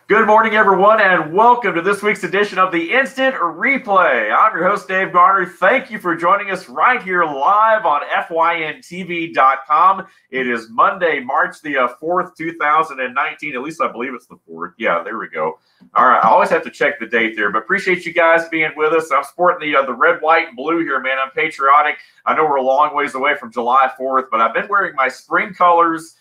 Good morning, everyone, and welcome to this week's edition of the Instant Replay. I'm your host, Dave Garner. Thank you for joining us right here live on FYNTV.com. It is Monday, March the 4th, 2019. At least I believe it's the 4th. Yeah, there we go. All right, I always have to check the date there, but appreciate you guys being with us. I'm sporting the red, white, and blue here, man. I'm patriotic. I know we're a long ways away from July 4th, but I've been wearing my spring colors.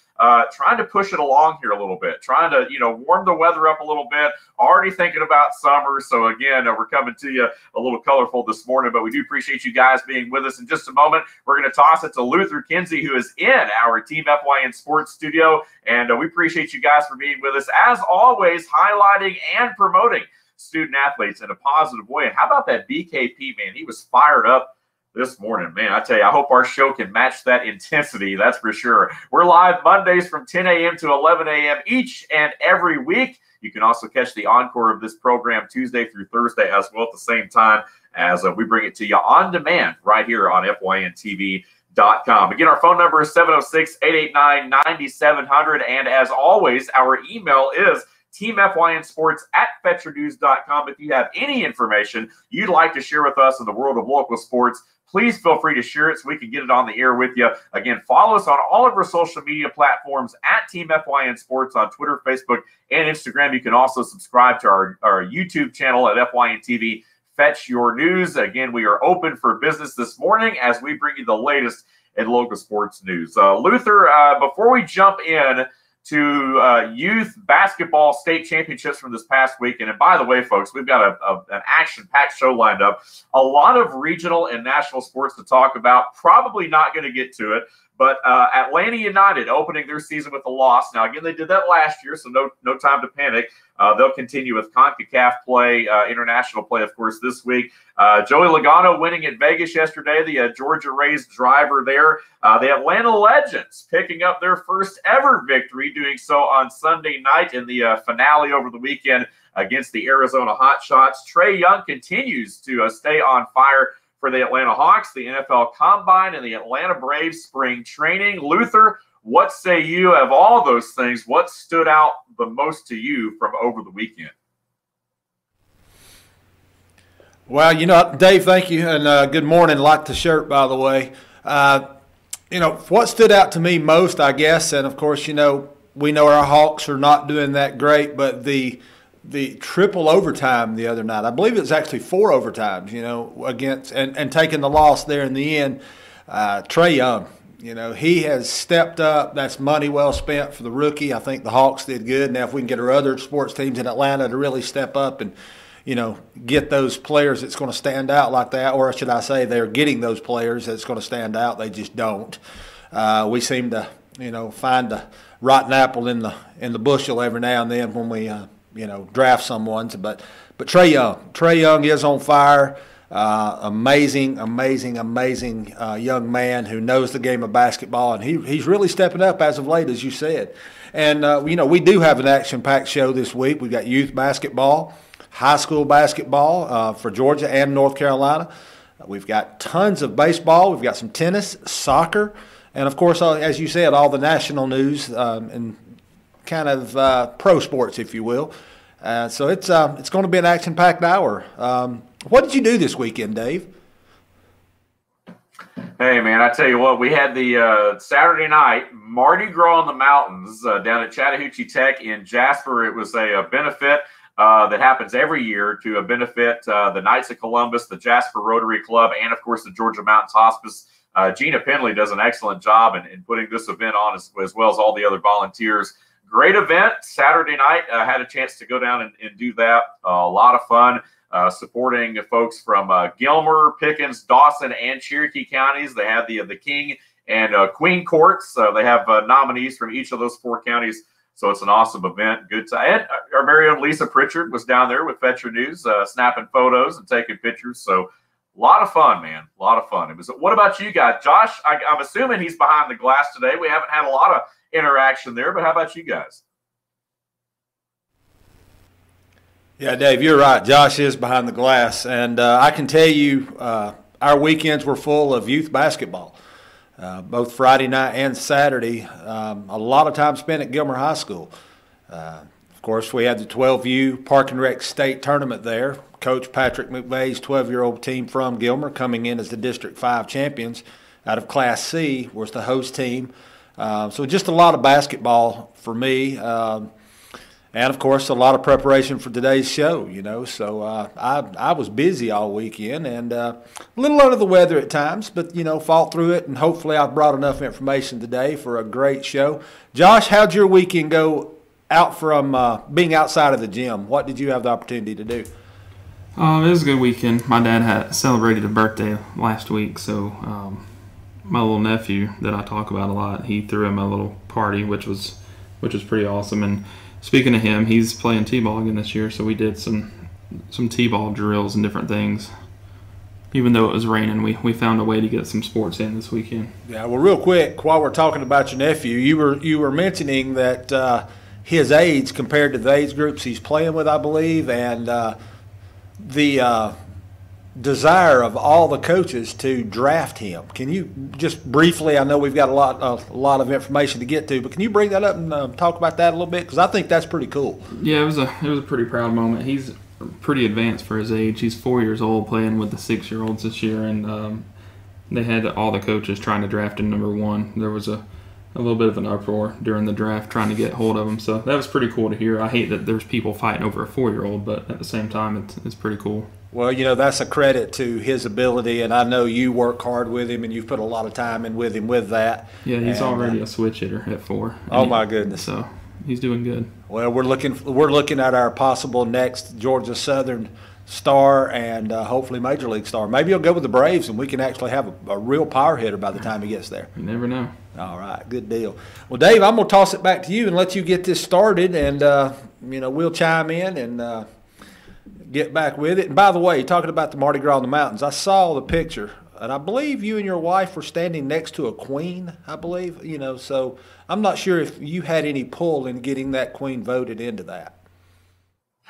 Trying to push it along here a little bit, trying to, warm the weather up a little bit, already thinking about summer. So again, we're coming to you a little colorful this morning, but we do appreciate you guys being with us. In just a moment, we're going to toss it to Luther Kinsey, who is in our Team FYN Sports studio. And we appreciate you guys for being with us, as always, highlighting and promoting student athletes in a positive way. And how about that BKP, man? He was fired up this morning, man. I tell you, I hope our show can match that intensity. That's for sure. We're live Mondays from 10 a.m. to 11 a.m. each and every week. You can also catch the encore of this program Tuesday through Thursday as well at the same time as we bring it to you on demand right here on FYNTV.com. Again, our phone number is 706-889-9700. And as always, our email is teamfynsports@fetronews.com. If you have any information you'd like to share with us in the world of local sports, please feel free to share it so we can get it on the air with you. Again, follow us on all of our social media platforms at Team FYN Sports on Twitter, Facebook, and Instagram. You can also subscribe to our YouTube channel at FYN TV. Fetch your news. Again, we are open for business this morning as we bring you the latest in local sports news. Luther, before we jump in to youth basketball state championships from this past weekend. And by the way, folks, we've got an action-packed show lined up. A lot of regional and national sports to talk about. Probably not going to get to it. But Atlanta United opening their season with a loss. Now, again, they did that last year, so no time to panic. They'll continue with CONCACAF play, international play, of course, this week. Joey Logano winning at Vegas yesterday, the Georgia Rays driver there. The Atlanta Legends picking up their first ever victory, doing so on Sunday night in the finale over the weekend against the Arizona Hotshots. Trae Young continues to stay on fire for the Atlanta Hawks, the NFL Combine, and the Atlanta Braves spring training. Luther, what say you of all those things? What stood out the most to you from over the weekend? Well, Dave, thank you, and good morning. Like the shirt, by the way. What stood out to me most, I guess, and of course, we know our Hawks are not doing that great, but the triple overtime the other night. I believe it was actually 4 overtimes, against and taking the loss there in the end. Trae Young, he has stepped up. That's money well spent for the rookie. I think the Hawks did good. Now, if we can get our other sports teams in Atlanta to really step up and, get those players that's going to stand out like that, or should I say they're getting those players that's going to stand out. They just don't. We seem to, find a rotten apple in the bushel every now and then when we draft someone. But Trae Young is on fire. Amazing young man who knows the game of basketball, and he's really stepping up as of late, as you said. And we do have an action-packed show this week. We've got youth basketball, high school basketball for Georgia and North Carolina. We've got tons of baseball. We've got some tennis, soccer, and of course, as you said, all the national news and kind of pro sports, if you will. So it's going to be an action-packed hour. What did you do this weekend, Dave? Hey, man, I tell you what, we had the Saturday night Mardi Gras on the mountains down at Chattahoochee Tech in Jasper. It was a benefit that happens every year to benefit the Knights of Columbus, the Jasper Rotary Club, and, of course, the Georgia Mountains Hospice. Gina Penley does an excellent job in putting this event on as well as all the other volunteers. Great event Saturday night. I had a chance to go down and do that. A lot of fun supporting folks from Gilmer, Pickens, Dawson, and Cherokee counties. They have the King and Queen courts. They have nominees from each of those 4 counties. So it's an awesome event. Good time. And our very own Lisa Pritchard was down there with Fetcher News, snapping photos and taking pictures. So a lot of fun, man. A lot of fun. What about you guys? Josh, I'm assuming he's behind the glass today. We haven't had a lot of interaction there, but how about you guys? Yeah, Dave, you're right. Josh is behind the glass, and I can tell you our weekends were full of youth basketball, both Friday night and Saturday. A lot of time spent at Gilmer High School. Of course, we had the 12U Park and Rec State Tournament there. Coach Patrick McVeigh's 12-year-old team from Gilmer coming in as the District 5 champions out of Class C was the host team. So just a lot of basketball for me. And, of course, a lot of preparation for today's show, So I was busy all weekend and a little under the weather at times, but, fought through it. And hopefully I've brought enough information today for a great show. Josh, how'd your weekend go out from being outside of the gym? What did you have the opportunity to do? It was a good weekend. My dad had celebrated a birthday last week, so my little nephew that I talk about a lot, he threw him a little party, which was pretty awesome. And speaking of him, he's playing t-ball again this year, so we did some t-ball drills and different things. Even though it was raining, we found a way to get some sports in this weekend. Yeah, well, real quick, while we're talking about your nephew, you were mentioning that his age compared to the age groups he's playing with, I believe, and the desire of all the coaches to draft him. Can you just briefly, I know we've got a lot of information to get to, but can you bring that up and talk about that a little bit? Because I think that's pretty cool. Yeah, it was a pretty proud moment. He's pretty advanced for his age. He's 4 years old, playing with the 6-year-olds this year, and they had all the coaches trying to draft him number 1. There was a little bit of an uproar during the draft trying to get hold of him, so that was pretty cool to hear. I hate that there's people fighting over a 4-year-old, but at the same time, it's pretty cool. Well, that's a credit to his ability, and I know you work hard with him, and you've put a lot of time in with him with that. Yeah, he's already a switch hitter at 4. Oh, my goodness. So he's doing good. Well, we're looking at our possible next Georgia Southern star and hopefully Major League star. Maybe he'll go with the Braves, and we can actually have a real power hitter by the time he gets there. You never know. All right, good deal. Well, Dave, I'm going to toss it back to you and let you get this started, and we'll chime in and get back with it. And by the way, talking about the Mardi Gras in the mountains, I saw the picture, and I believe you and your wife were standing next to a queen, I believe. So I'm not sure if you had any pull in getting that queen voted into that.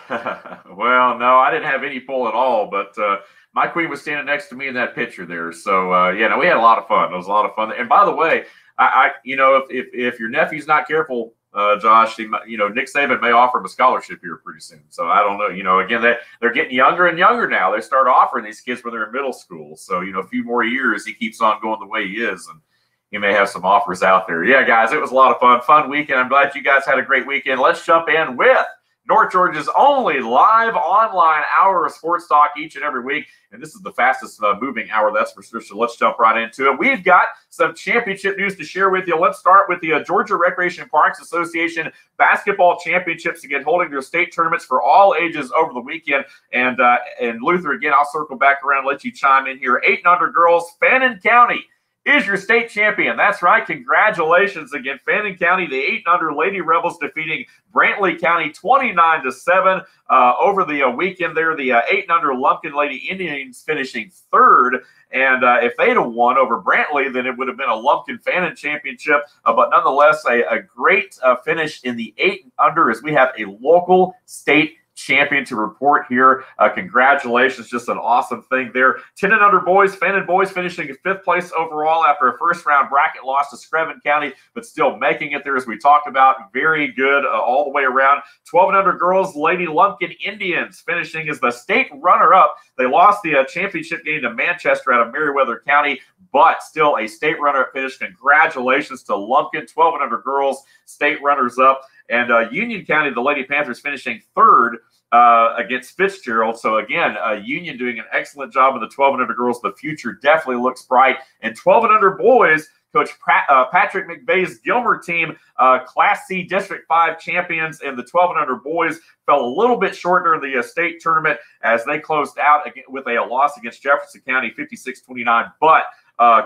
Well, no, I didn't have any pull at all, but my queen was standing next to me in that picture there. So, we had a lot of fun. It was a lot of fun. And by the way, if your nephew's not careful, Josh, Nick Saban may offer him a scholarship here pretty soon. So I don't know. Again, they're getting younger and younger now. They start offering these kids when they're in middle school. So, a few more years, he keeps on going the way he is, and he may have some offers out there. Yeah, guys, it was a lot of fun weekend. I'm glad you guys had a great weekend. Let's jump in with North Georgia's only live online hour of sports talk each and every week. And this is the fastest moving hour, that's for sure. So let's jump right into it. We've got some championship news to share with you. Let's start with the Georgia Recreation Parks Association basketball championships, again, holding their state tournaments for all ages over the weekend. And Luther, again, I'll circle back around and let you chime in here. 8 and under girls, Fannin County is your state champion. That's right. Congratulations again. Fannin County, the 8 and under Lady Rebels defeating Brantley County 29-7 over the weekend there. The 8 and under Lumpkin Lady Indians finishing 3rd. And if they'd have won over Brantley, then it would have been a Lumpkin Fannin championship. But nonetheless, a great finish in the 8 and under as we have a local state champion to report here. Congratulations. Just an awesome thing there. 10 and under boys, Fannin boys finishing in 5th place overall after a first-round bracket loss to Screven County, but still making it there as we talked about. Very good all the way around. 12 and under girls, Lady Lumpkin Indians finishing as the state runner-up. They lost the championship game to Manchester out of Meriwether County, but still a state runner-up finish. Congratulations to Lumpkin, 12 and under girls, state runners-up. And Union County, the Lady Panthers finishing 3rd against Fitzgerald. So again, Union doing an excellent job with the 12 and under girls. The future definitely looks bright. And 12 and under boys, Coach Patrick McVeigh's Gilmer team, Class C District 5 champions, and the 12 and under boys fell a little bit short during the state tournament as they closed out with a loss against Jefferson County, 56-29. But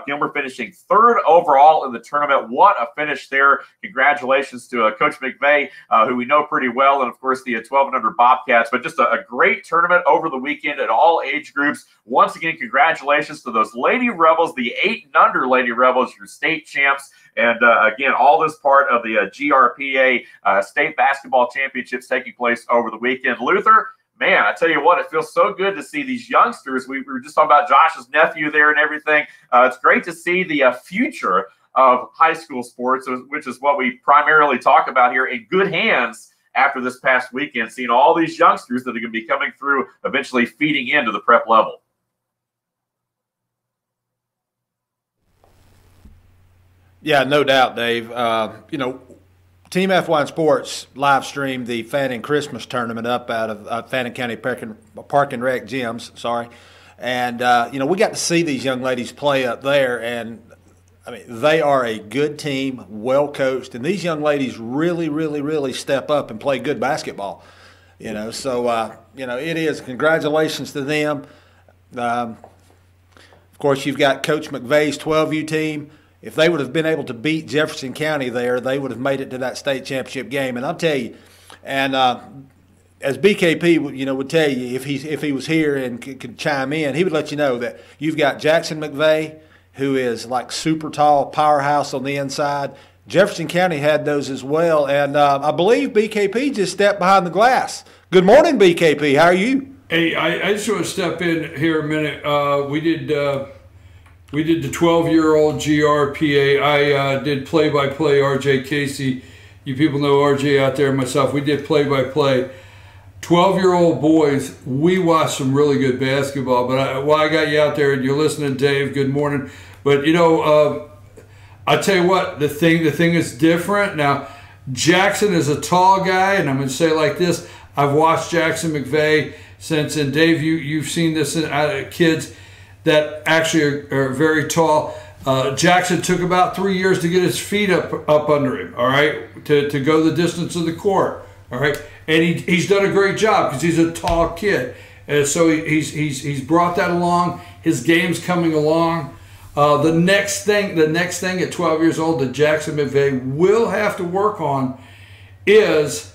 Gilmer finishing 3rd overall in the tournament. What a finish there. Congratulations to Coach McVeigh, who we know pretty well, and, of course, the 12 and under Bobcats. But just a great tournament over the weekend at all age groups. Once again, congratulations to those Lady Rebels, the 8 and under Lady Rebels, your state champs. And, again, all this part of the GRPA State Basketball Championships taking place over the weekend. Luther, man, I tell you what, it feels so good to see these youngsters. We were just talking about Josh's nephew there and everything. It's great to see the future of high school sports, which is what we primarily talk about here, in good hands after this past weekend, seeing all these youngsters that are going to be coming through, eventually feeding into the prep level. Yeah, no doubt, Dave. Team FYN Sports live streamed the FYN Christmas tournament up out of Fannin County Park and Rec gyms. Sorry, and we got to see these young ladies play up there, and I mean they are a good team, well coached, and these young ladies really, really, really step up and play good basketball. So it is. Congratulations to them. Of course, you've got Coach McVeigh's 12U team. If they would have been able to beat Jefferson County there, they would have made it to that state championship game. And I'll tell you, and as BKP would tell you, if he was here and could chime in, he would let you know that you've got Jackson McVeigh, who is like super tall, powerhouse on the inside. Jefferson County had those as well, and I believe BKP just stepped behind the glass. Good morning, BKP. How are you? Hey, I just want to step in here a minute. We did the 12-year-old GRPA. I did play-by-play, RJ Casey. You people know RJ out there and myself. We did play-by-play. 12-year-old boys, we watched some really good basketball. But while I got you out there and you're listening, Dave, good morning. But, I tell you what, the thing is different. Now, Jackson is a tall guy, and I'm going to say it like this. I've watched Jackson McVeigh since, and Dave, you've seen this in kids that actually are very tall. Jackson took about 3 years to get his feet up under him, all right, to go the distance of the court, all right? And he's done a great job because he's a tall kid. And so he's brought that along. His game's coming along. The next thing at 12 years old that Jackson McVeigh will have to work on is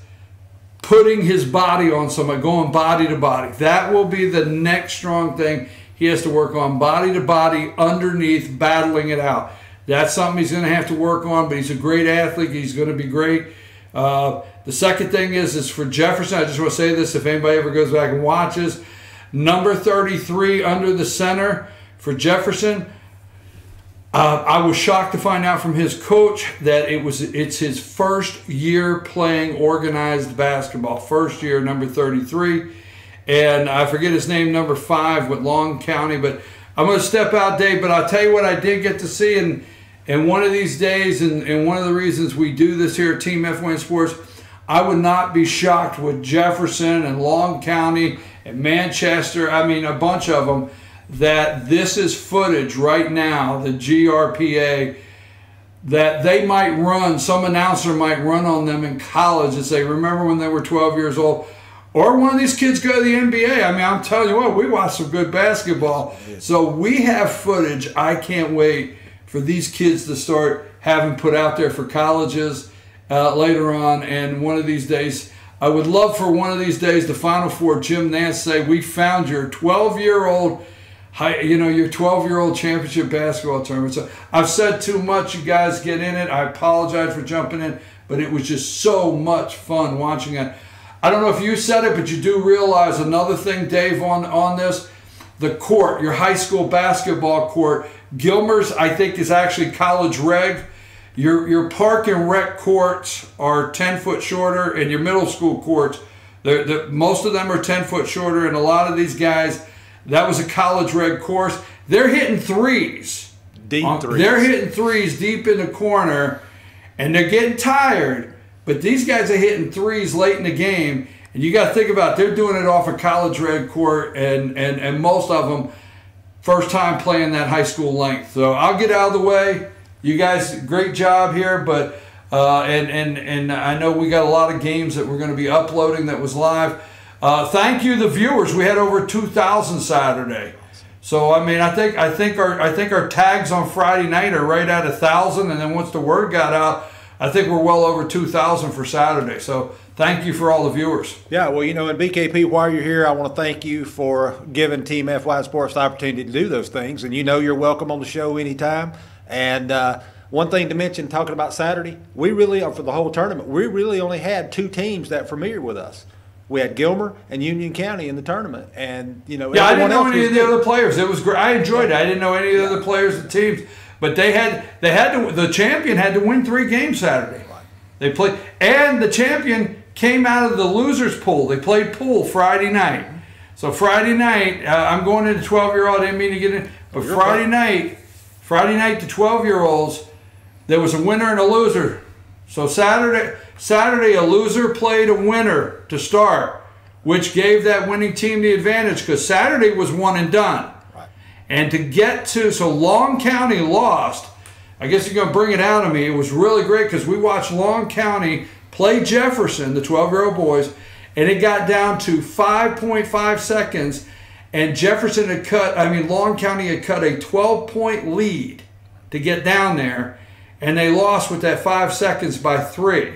putting his body on somebody, going body to body. That will be the next strong thing. He has to work on body to body, underneath, battling it out. That's something he's going to have to work on, but he's a great athlete. He's going to be great. The second thing is for Jefferson, I just want to say this, if anybody ever goes back and watches, number 33 under the center for Jefferson, I was shocked to find out from his coach that it's his first year playing organized basketball. First year, number 33. And I forget his name, number 5 with Long County. But I'm going to step out, Dave. But I'll tell you what I did get to see. And one of these days, and one of the reasons we do this here at Team FYN Sports, I would not be shocked with Jefferson and Long County and Manchester, I mean a bunch of them, that this is footage right now, the GRPA, that they might run, some announcer might run on them in college and say, remember when they were 12 years old? Or one of these kids go to the NBA. I mean, I'm telling you what, we watch some good basketball. So we have footage. I can't wait for these kids to start having put out there for colleges later on. And one of these days, I would love for one of these days, the Final Four, Jim Nance say, we found your 12-year-old, your 12-year-old championship basketball tournament. So I've said too much. You guys get in it. I apologize for jumping in, but it was just so much fun watching it. I don't know if you said it, but you do realize another thing, Dave, on this. The court, your high school basketball court. Gilmer's, I think, is actually college reg. Your park and rec courts are 10 foot shorter, and your middle school courts, most of them are 10 foot shorter, and a lot of these guys, that was a college reg course. They're hitting threes. Deep threes. They're hitting threes deep in the corner, and they're getting tired. But these guys are hitting threes late in the game, and you got to think about they're doing it off a college red court, and most of them first time playing that high school length. So I'll get out of the way. You guys, great job here, but and I know we got a lot of games that we're going to be uploading that was live. Thank you, the viewers. We had over 2,000 Saturday. So I mean, I think our tags on Friday night are right at 1,000, and then once the word got out, I think we're well over 2,000 for Saturday. So thank you for all the viewers. Yeah, well, and BKP, while you're here, I want to thank you for giving Team FYN Sports the opportunity to do those things. And you're welcome on the show anytime. And one thing to mention, talking about Saturday, we really, for the whole tournament, we really only had 2 teams that premiered with us. We had Gilmer and Union County in the tournament. And, yeah, I didn't know any of the other players. It was great. I enjoyed it. I didn't know any of the other players and teams. But the champion had to win 3 games Saturday. They played, and the champion came out of the losers pool. They played pool Friday night. So Friday night, I'm going into 12-year-old. I didn't mean to get in, but Friday night, the 12-year-olds, there was a winner and a loser. So Saturday, a loser played a winner to start, which gave that winning team the advantage because Saturday was one and done. Right. And to get to, so Long County lost. I guess you're going to bring it out of me. It was really great because we watched Long County play Jefferson, the 12-year-old boys, and it got down to 5.5 seconds, and Jefferson had Long County had cut a 12-point lead to get down there, and they lost with that 5 seconds by 3.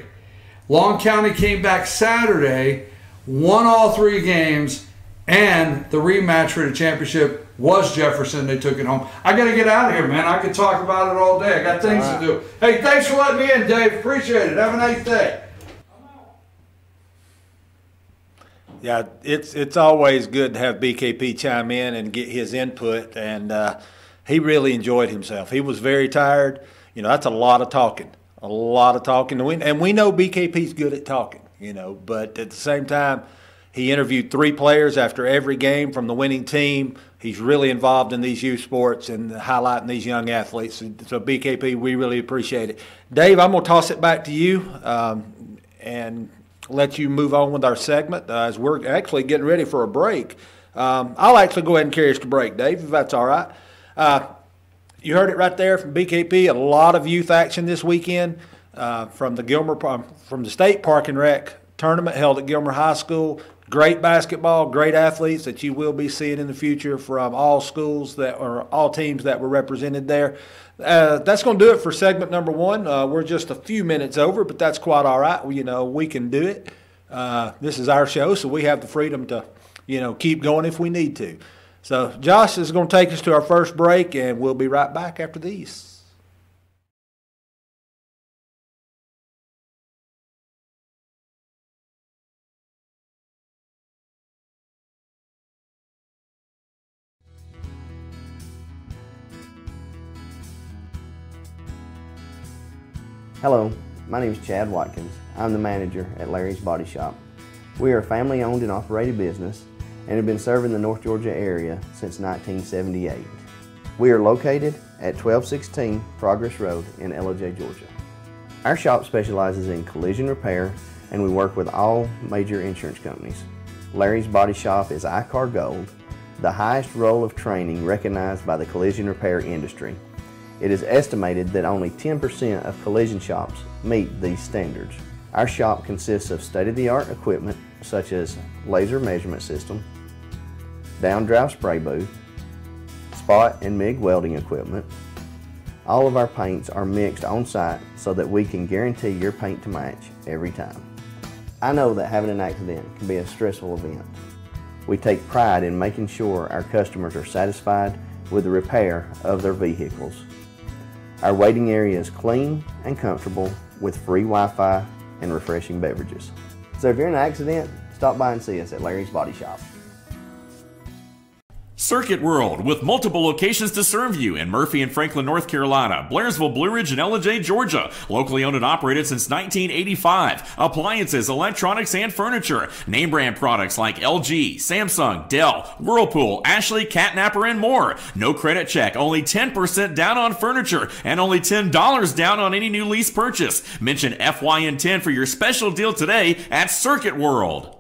Long County came back Saturday, won all 3 games, and the rematch for the championship was Jefferson. They took it home. I got to get out of here, man. I could talk about it all day. I got things to do. Hey, thanks for letting me in, Dave. Appreciate it. Have a nice day. Yeah, it's always good to have BKP chime in and get his input, and he really enjoyed himself. He was very tired. You know, that's a lot of talking, and we know BKP's good at talking, you know, but at the same time, he interviewed 3 players after every game from the winning team. He's really involved in these youth sports and highlighting these young athletes. So BKP, we really appreciate it. Dave, I'm going to toss it back to you and let you move on with our segment as we're actually getting ready for a break. I'll actually go ahead and carry us to break, Dave, if that's all right. You heard it right there from BKP. A lot of youth action this weekend from the state park and rec tournament held at Gilmer High School. Great basketball, great athletes that you will be seeing in the future from all schools all teams that were represented there. That's going to do it for segment number 1. We're just a few minutes over, but that's quite all right. You know, we can do it. This is our show, so we have the freedom to, you know, keep going if we need to. So Josh is going to take us to our first break, and we'll be right back after these. Hello, my name is Chad Watkins. I'm the manager at Larry's Body Shop. We are a family-owned and operated business and have been serving the North Georgia area since 1978. We are located at 1216 Progress Road in LOJ, Georgia. Our shop specializes in collision repair and we work with all major insurance companies. Larry's Body Shop is ICAR Gold, the highest role of training recognized by the collision repair industry. It is estimated that only 10% of collision shops meet these standards. Our shop consists of state-of-the-art equipment such as laser measurement system, down-drive spray booth, spot and MIG welding equipment. All of our paints are mixed on-site so that we can guarantee your paint to match every time. I know that having an accident can be a stressful event. We take pride in making sure our customers are satisfied with the repair of their vehicles. Our waiting area is clean and comfortable with free Wi-Fi and refreshing beverages. So if you're in an accident, stop by and see us at Larry's Body Shop. Circuit World, with multiple locations to serve you in Murphy and Franklin, North Carolina, Blairsville, Blue Ridge, and LJ, Georgia. Locally owned and operated since 1985. Appliances, electronics, and furniture. Name brand products like LG, Samsung, Dell, Whirlpool, Ashley, Catnapper, and more. No credit check, only 10% down on furniture, and only $10 down on any new lease purchase. Mention FYN 10 for your special deal today at Circuit World.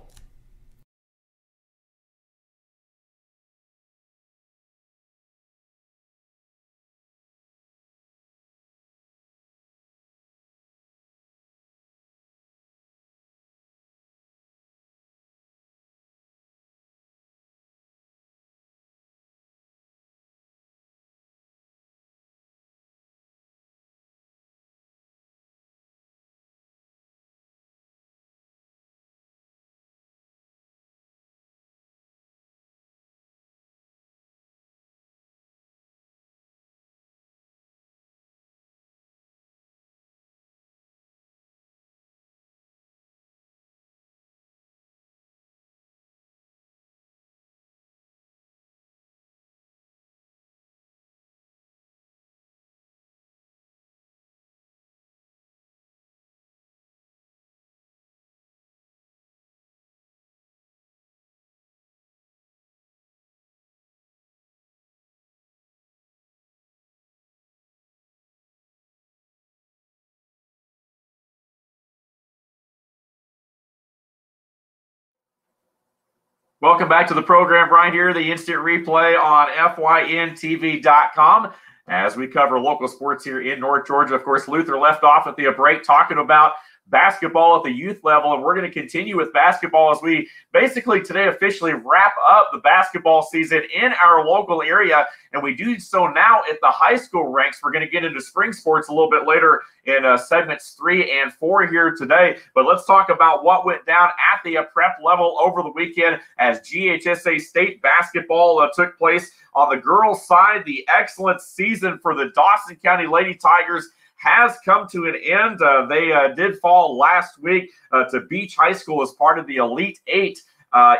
Welcome back to the program right here, the instant replay on FYNTV.com as we cover local sports here in North Georgia. Of course, Luther left off at the break talking about basketball at the youth level, and we're going to continue with basketball as we basically today officially wrap up the basketball season in our local area, and we do so now at the high school ranks. We're going to get into spring sports a little bit later in segments 3 and 4 here today, but let's talk about what went down at the prep level over the weekend as GHSA state basketball took place. On the girls' side, the excellent season for the Dawson County Lady Tigers has come to an end. They did fall last week to Beach High School as part of the Elite Eight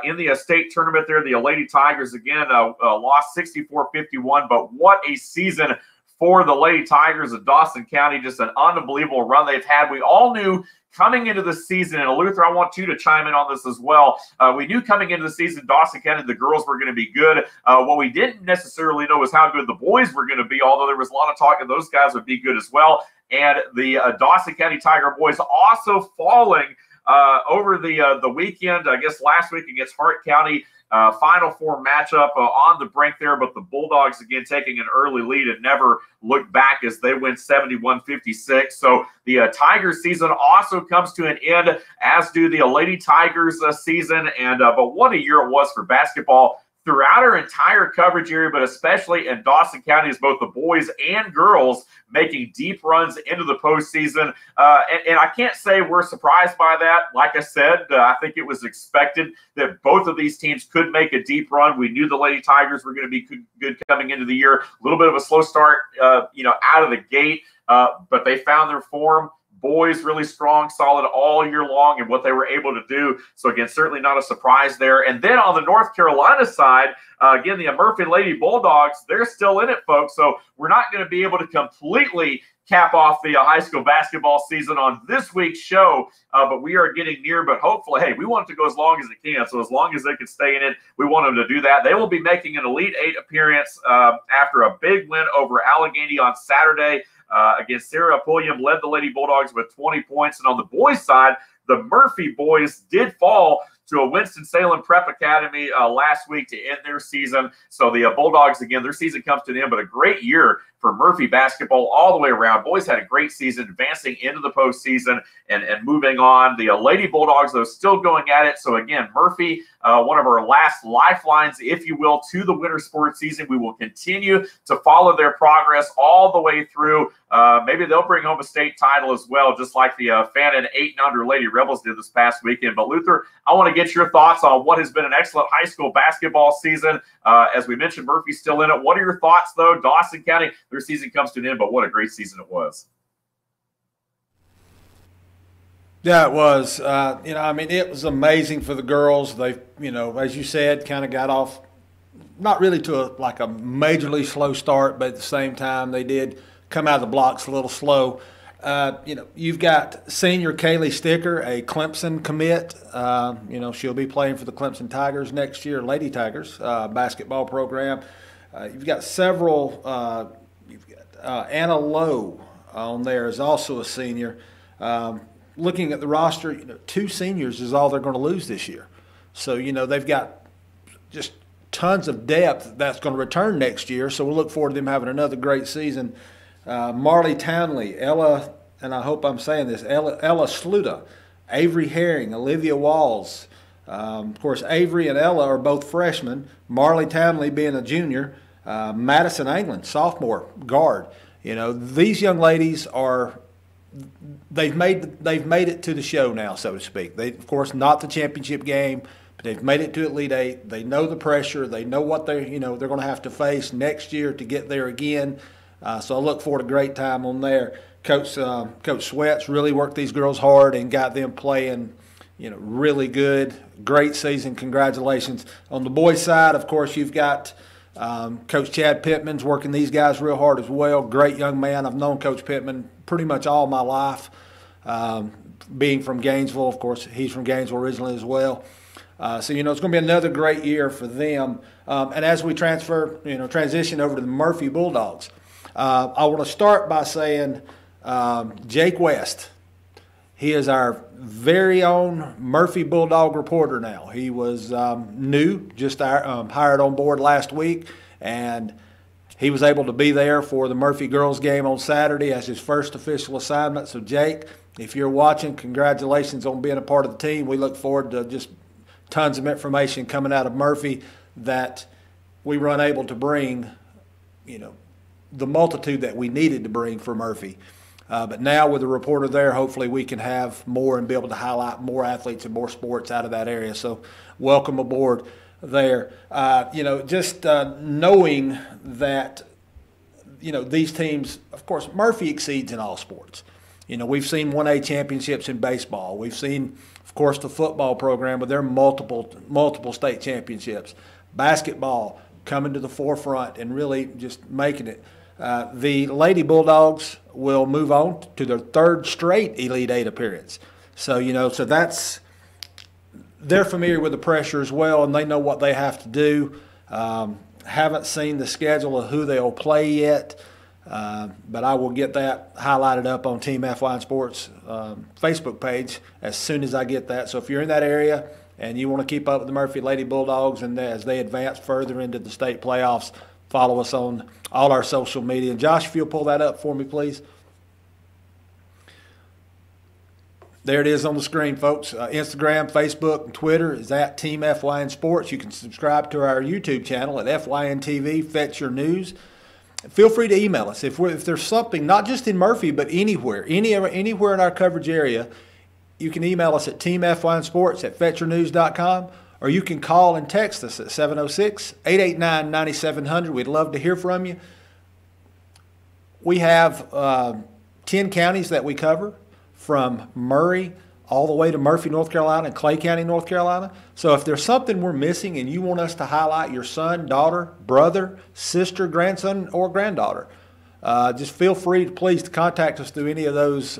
in the state tournament there. The Lady Tigers, again, lost 64-51, but what a season for the Lady Tigers of Dawson County. Just an unbelievable run they've had. We all knew coming into the season, and Luther, I want you to chime in on this as well. We knew coming into the season, Dawson County, the girls were going to be good. What we didn't necessarily know was how good the boys were going to be, although there was a lot of talk that those guys would be good as well. And the Dawson County Tiger boys also falling over the weekend, I guess last week against Hart County. Final Four matchup on the brink there, but the Bulldogs again taking an early lead and never looked back as they win 71-56. So the Tigers season also comes to an end, as do the Lady Tigers season. And but what a year it was for basketball throughout our entire coverage area, but especially in Dawson County, as both the boys and girls making deep runs into the postseason. And I can't say we're surprised by that. Like I said, I think it was expected that both of these teams could make a deep run. We knew the Lady Tigers were going to be good coming into the year. A little bit of a slow start, out of the gate, but they found their form. Boys really strong, solid all year long and what they were able to do. So, again, certainly not a surprise there. And then on the North Carolina side, again, the Murphy Lady Bulldogs, they're still in it, folks. So we're not going to be able to completely cap off the high school basketball season on this week's show, but we are getting near. But hopefully, hey, we want it to go as long as it can. So as long as they can stay in it, we want them to do that. They will be making an Elite Eight appearance after a big win over Allegheny on Saturday. Against Sarah Pulliam, led the Lady Bulldogs with 20 points. And on the boys' side, the Murphy boys did fall to a Winston-Salem Prep Academy last week to end their season. So the Bulldogs, again, their season comes to an end, but a great year for Murphy basketball all the way around. Boys had a great season, advancing into the postseason and moving on. The Lady Bulldogs, though, still going at it. So, again, Murphy, one of our last lifelines, if you will, to the winter sports season. We will continue to follow their progress all the way through. Maybe they'll bring home a state title as well, just like the Fannin 8-and-under Lady Rebels did this past weekend. But, Luther, I want to get your thoughts on what has been an excellent high school basketball season. As we mentioned, Murphy's still in it. What are your thoughts, though? Dawson County, their season comes to an end, but what a great season it was. Yeah, it was. It was amazing for the girls. They, as you said, kind of got off not really to a majorly slow start, but at the same time they did come out of the blocks a little slow. You've got senior Kaylee Sticker, a Clemson commit. She'll be playing for the Clemson Tigers next year, Lady Tigers basketball program. You've got several. Anna Lowe on there is also a senior. Looking at the roster, 2 seniors is all they're going to lose this year. So, they've got just tons of depth that's going to return next year. So we'll look forward to them having another great season. Marley Townley, Ella, and I hope I'm saying this, Ella Sluta, Avery Herring, Olivia Walls. Of course, Avery and Ella are both freshmen. Marley Townley being a junior. Madison England, sophomore guard. These young ladies they've made it to the show now, so to speak. They, of course, not the championship game, but they've made it to Elite Eight. They know the pressure. They know what they're going to have to face next year to get there again. So I look forward to a great time on there. Coach Sweats really worked these girls hard and got them playing, really good. Great season. Congratulations. On the boys' side, of course, you've got Coach Chad Pittman's working these guys real hard as well. Great young man. I've known Coach Pittman pretty much all my life, being from Gainesville. Of course, he's from Gainesville originally as well. So, it's going to be another great year for them. And as we transition over to the Murphy Bulldogs, I want to start by saying Jake West. He is our very own Murphy Bulldog reporter now. He was new, just hired on board last week, and he was able to be there for the Murphy girls game on Saturday as his first official assignment. So, Jake, if you're watching, congratulations on being a part of the team. We look forward to just tons of information coming out of Murphy that we were unable to bring, the multitude that we needed to bring for Murphy. But now with the reporter there, hopefully we can have more and be able to highlight more athletes and more sports out of that area. So welcome aboard there. Knowing that, these teams, of course, Murphy exceeds in all sports. We've seen 1A championships in baseball. We've seen, of course, the football program with their multiple state championships. Basketball coming to the forefront and really just making it. The Lady Bulldogs will move on to their third straight Elite Eight appearance. So, they're familiar with the pressure as well, and they know what they have to do. Haven't seen the schedule of who they'll play yet, but I will get that highlighted up on Team FYN Sports Facebook page as soon as I get that. So if you're in that area and you want to keep up with the Murphy Lady Bulldogs and as they advance further into the state playoffs, follow us on all our social media. And Josh, if you'll pull that up for me, please. There it is on the screen, folks. Instagram, Facebook, and Twitter is at Team FYN Sports. You can subscribe to our YouTube channel at FYN TV, Fetch Your News. Feel free to email us. If there's something, not just in Murphy, but anywhere in our coverage area, you can email us at teamfynsports@fetchyournews.com, or you can call and text us at 706-889-9700. We'd love to hear from you. We have 10 counties that we cover, from Murray all the way to Murphy, North Carolina, and Clay County, North Carolina. So if there's something we're missing and you want us to highlight your son, daughter, brother, sister, grandson, or granddaughter, just feel free, please, to contact us through any of those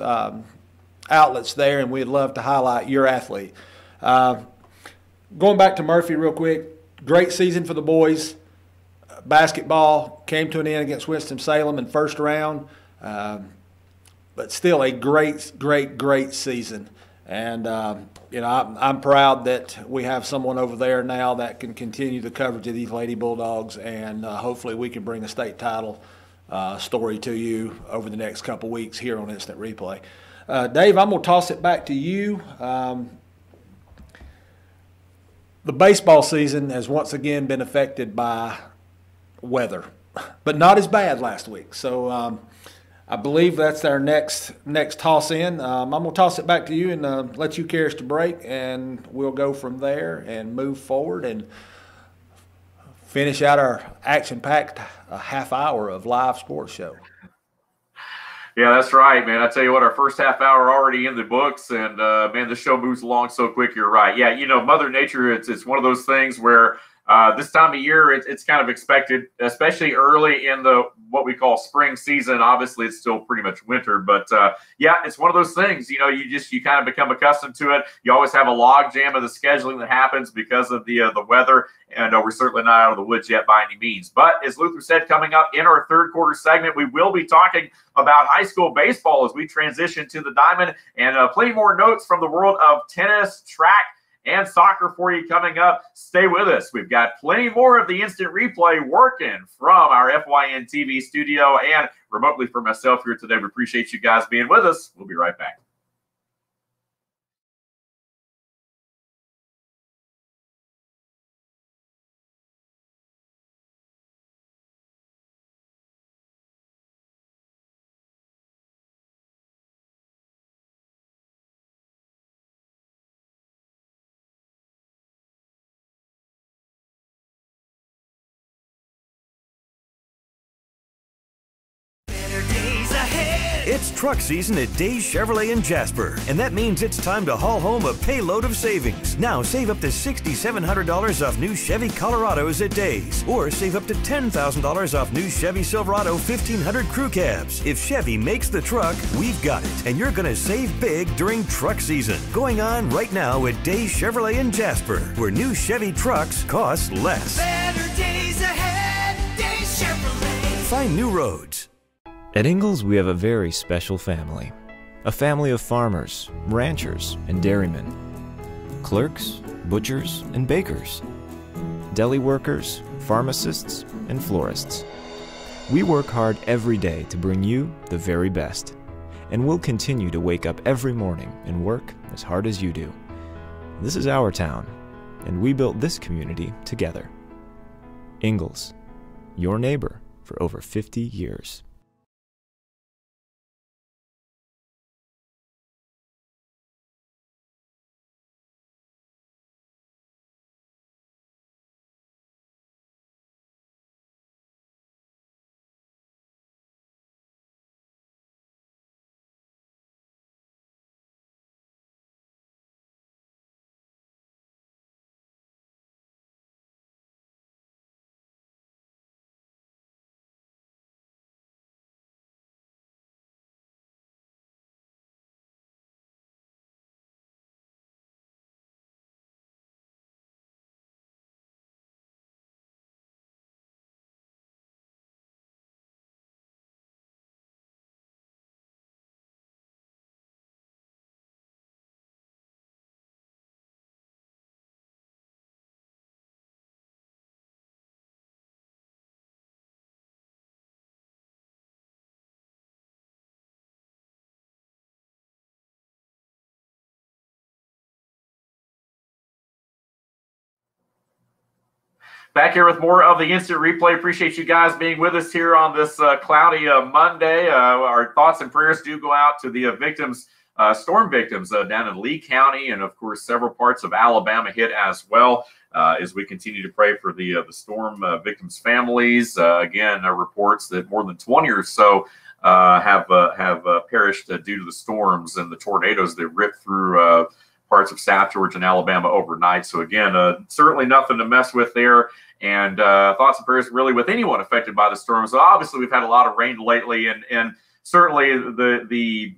outlets there, and we'd love to highlight your athlete. Going back to Murphy real quick, great season for the boys. Basketball came to an end against Winston-Salem in first round. But still a great season. And, I'm proud that we have someone over there now that can continue the coverage of these Lady Bulldogs, and hopefully we can bring a state title story to you over the next couple weeks here on Instant Replay. Dave, I'm going to toss it back to you. The baseball season has once again been affected by weather, but not as bad last week. So, I believe that's our next toss in. I'm going to toss it back to you and let you carry us to break, and we'll go from there and move forward and finish out our action-packed half hour of live sports show. Yeah, that's right, man. I tell you what, our first half hour already in the books, and man, the show moves along so quick. You're right. Yeah, Mother Nature, it's one of those things where this time of year, it's kind of expected, especially early in what we call spring season. Obviously, it's still pretty much winter, but yeah, it's one of those things. You kind of become accustomed to it. You always have a log jam of the scheduling that happens because of the weather, and we're certainly not out of the woods yet by any means. But as Luther said, coming up in our third quarter segment, we will be talking about high school baseball as we transition to the diamond, and plenty more notes from the world of tennis, track, and soccer for you coming up. Stay with us. We've got plenty more of the Instant Replay working from our FYN TV studio and remotely for myself here today. We appreciate you guys being with us. We'll be right back. It's truck season at Days Chevrolet in Jasper, and that means it's time to haul home a payload of savings. Now save up to $6,700 off new Chevy Colorados at Days, or save up to $10,000 off new Chevy Silverado 1500 crew cabs. If Chevy makes the truck, we've got it, and you're going to save big during truck season. Going on right now at Days Chevrolet in Jasper, where new Chevy trucks cost less. Better days ahead, Days Chevrolet. Find new roads. At Ingalls, we have a very special family. A family of farmers, ranchers, and dairymen. Clerks, butchers, and bakers. Deli workers, pharmacists, and florists. We work hard every day to bring you the very best. And we'll continue to wake up every morning and work as hard as you do. This is our town, and we built this community together. Ingalls, your neighbor for over 50 years. Back here with more of the Instant Replay. Appreciate you guys being with us here on this cloudy Monday. Our thoughts and prayers do go out to the victims, storm victims down in Lee County, and of course several parts of Alabama hit as well. As we continue to pray for the storm victims' families. Again, reports that more than 20 or so have perished due to the storms and the tornadoes that ripped through parts of South Georgia and Alabama overnight. So again, certainly nothing to mess with there. And thoughts and prayers really with anyone affected by the storms. So obviously we've had a lot of rain lately, and certainly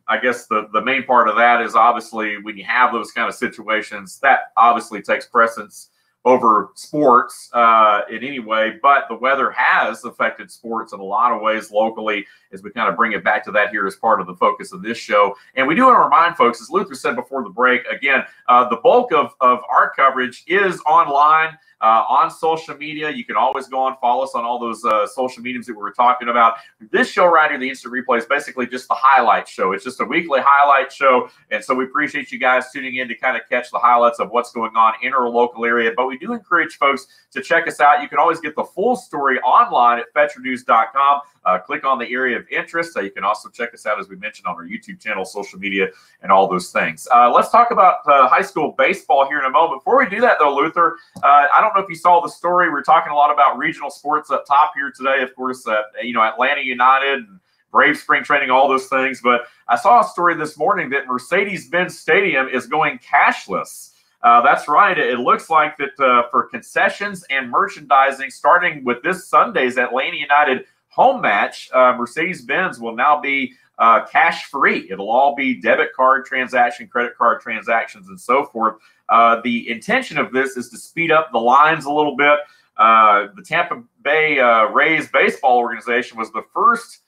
I guess the main part of that is obviously when you have those kind of situations, that obviously takes precedence over sports in any way, but the weather has affected sports in a lot of ways locally as we kind of bring it back to that here as part of the focus of this show. And we do want to remind folks, as Luther said before the break, again, the bulk of our coverage is online. On social media. You can always go on, follow us on all those social mediums that we were talking about. This show right here, the Instant Replay, is basically just the highlight show. It's just a weekly highlight show, and so we appreciate you guys tuning in to kind of catch the highlights of what's going on in our local area. But we do encourage folks to check us out. You can always get the full story online at FetcherNews.com. Click on the area of interest. You can also check us out, as we mentioned, on our YouTube channel, social media, and all those things. Let's talk about high school baseball here in a moment. Before we do that, though, Luther, I don't know if you saw the story. We're talking a lot about regional sports up top here today. Of course, Atlanta United and Braves spring training, all those things. But I saw a story this morning that Mercedes-Benz Stadium is going cashless. That's right. It looks like that for concessions and merchandising, starting with this Sunday's Atlanta United home match, Mercedes-Benz will now be cash-free. It'll all be debit card transaction, credit card transactions, and so forth. The intention of this is to speed up the lines a little bit. The Tampa Bay Rays baseball organization was the first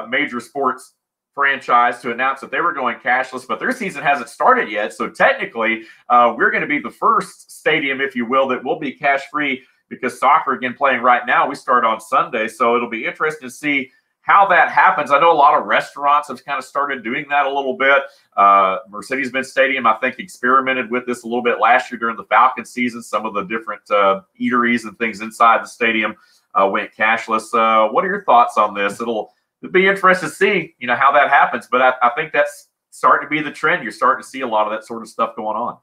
major sports franchise to announce that they were going cashless, but their season hasn't started yet. So technically, we're going to be the first stadium, if you will, that will be cash-free, because soccer, again, playing right now, we start on Sunday. So it'll be interesting to see how that happens. I know a lot of restaurants have kind of started doing that a little bit. Mercedes-Benz Stadium, I think, experimented with this a little bit last year during the Falcons season. Some of the different eateries and things inside the stadium went cashless. What are your thoughts on this? It'll be interesting to see, how that happens. But I think that's starting to be the trend. You're starting to see a lot of that sort of stuff going on.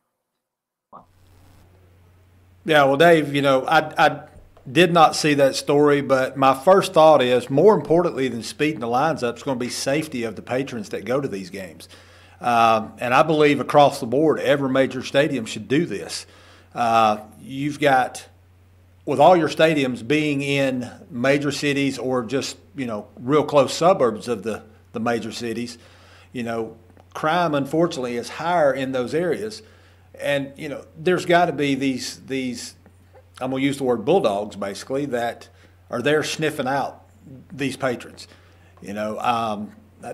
Yeah, well, Dave, I did not see that story, but my first thought is, more importantly than speeding the lines up, it's going to be safety of the patrons that go to these games. And I believe across the board, every major stadium should do this. You've got, with all your stadiums being in major cities or just, real close suburbs of the major cities, crime, unfortunately, is higher in those areas. And, there's got to be these, I'm going to use the word bulldogs, basically, that are there sniffing out these patrons.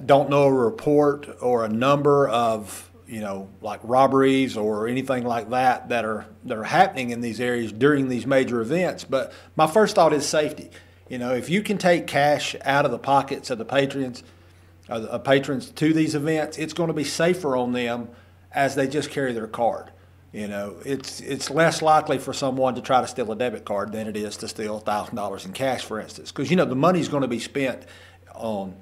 don't know a report or a number of, like robberies or anything like that that are happening in these areas during these major events. But my first thought is safety. If you can take cash out of the pockets of the patrons to these events, it's going to be safer on them as they just carry their card. It's less likely for someone to try to steal a debit card than it is to steal $1,000 in cash, for instance, because the money's going to be spent on